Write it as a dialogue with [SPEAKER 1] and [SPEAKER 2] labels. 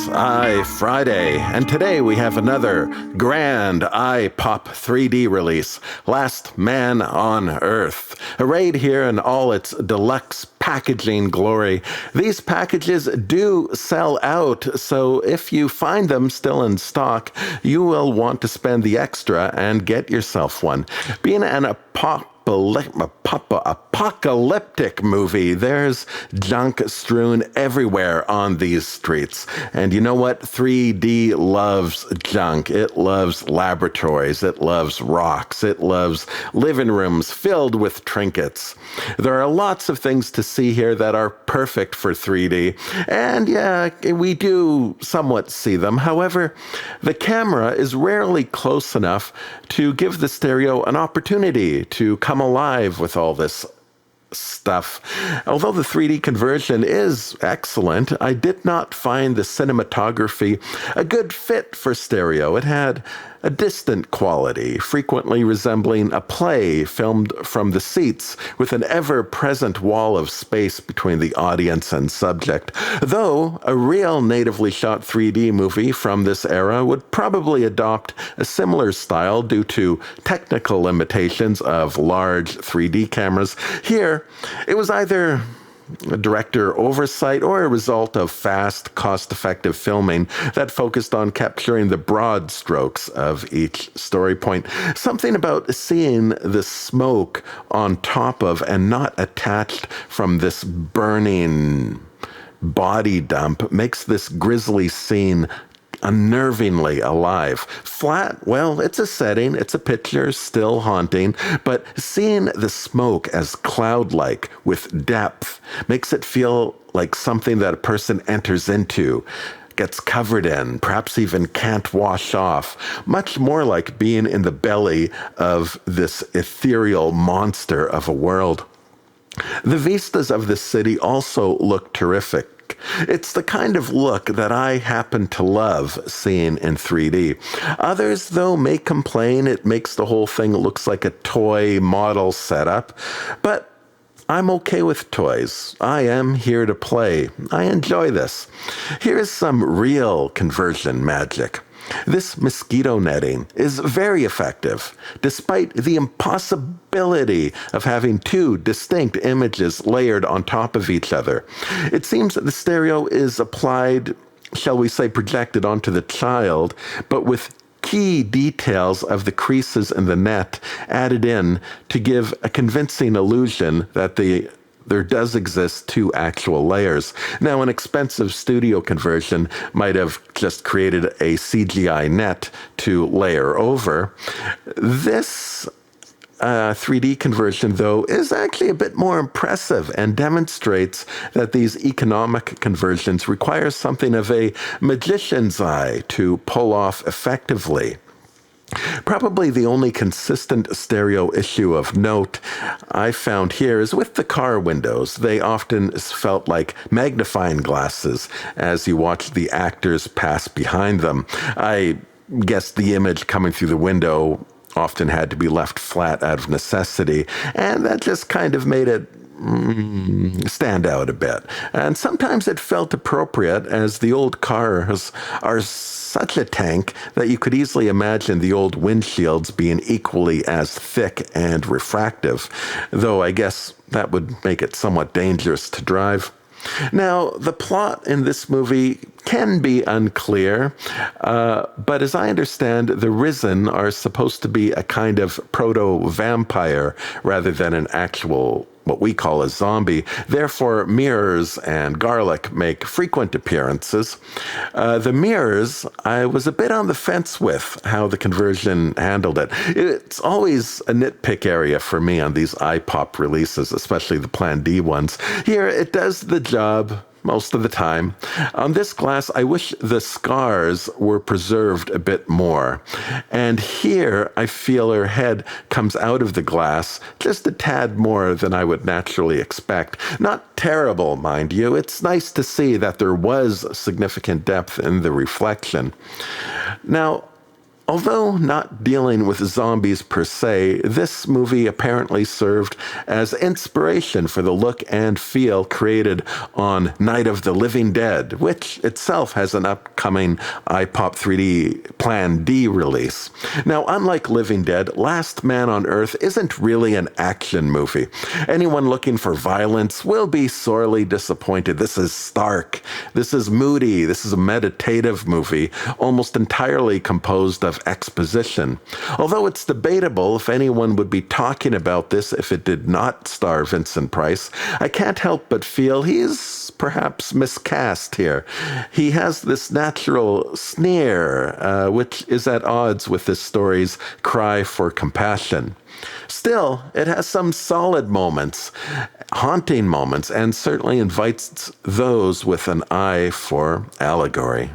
[SPEAKER 1] Friday, and today we have another grand iPop 3D release, Last Man on Earth. Arrayed here in all its deluxe packaging glory. These packages do sell out, so if you find them still in stock, you will want to spend the extra and get yourself one. Being an apocalyptic movie, there's junk strewn everywhere on these streets. And you know what? 3D loves junk. It loves laboratories. It loves rocks. It loves living rooms filled with trinkets. There are lots of things to see here that are perfect for 3D. And yeah, we do somewhat see them. However, the camera is rarely close enough to give the stereo an opportunity to come alive with all this stuff. Although the 3D conversion is excellent, I did not find the cinematography a good fit for stereo. It had a distant quality, frequently resembling a play filmed from the seats with an ever-present wall of space between the audience and subject. Though a real natively shot 3D movie from this era would probably adopt a similar style due to technical limitations of large 3D cameras. Here, it was either a director oversight or a result of fast, cost-effective filming that focused on capturing the broad strokes of each story point. Something about seeing the smoke on top of and not attached from this burning body dump makes this grisly scene unnervingly alive. Flat, well, it's a setting, it's a picture, still haunting, but seeing the smoke as cloud-like with depth makes it feel like something that a person enters into, gets covered in, perhaps even can't wash off, much more like being in the belly of this ethereal monster of a world. The vistas of this city also look terrific. It's the kind of look that I happen to love seeing in 3D. Others, though, may complain it makes the whole thing looks like a toy model setup, but I'm okay with toys. I am here to play. I enjoy this. Here is some real conversion magic. This mosquito netting is very effective, despite the impossibility of having two distinct images layered on top of each other. It seems that the stereo is applied, shall we say, projected onto the child, but with key details of the creases in the net added in to give a convincing illusion that there does exist two actual layers. Now, an expensive studio conversion might have just created a CGI net to layer over. This 3D conversion, though, is actually a bit more impressive and demonstrates that these economic conversions require something of a magician's eye to pull off effectively. Probably the only consistent stereo issue of note I found here is with the car windows. They often felt like magnifying glasses as you watch the actors pass behind them. I guess the image coming through the window often had to be left flat out of necessity, and that just kind of made it stand out a bit. And sometimes it felt appropriate, as the old cars are such a tank that you could easily imagine the old windshields being equally as thick and refractive, though I guess that would make it somewhat dangerous to drive. Now, the plot in this movie can be unclear, but as I understand, the Risen are supposed to be a kind of proto-vampire rather than an actual, what we call a zombie. Therefore, mirrors and garlic make frequent appearances. The mirrors, I was a bit on the fence with how the conversion handled it. It's always a nitpick area for me on these iPop releases, especially the Plan D ones. Here, it does the job most of the time. On this glass, I wish the scars were preserved a bit more. And here, I feel her head comes out of the glass just a tad more than I would naturally expect. Not terrible, mind you. It's nice to see that there was significant depth in the reflection. Now, Although not dealing with zombies per se, this movie apparently served as inspiration for the look and feel created on Night of the Living Dead, which itself has an upcoming iPop 3D Plan D release. Now, unlike Living Dead, Last Man on Earth isn't really an action movie. Anyone looking for violence will be sorely disappointed. This is stark. This is moody. This is a meditative movie, almost entirely composed of exposition. Although it's debatable if anyone would be talking about this if it did not star Vincent Price, I can't help but feel he's perhaps miscast here. He has this natural sneer, which is at odds with this story's cry for compassion. Still, it has some solid moments, haunting moments, and certainly invites those with an eye for allegory.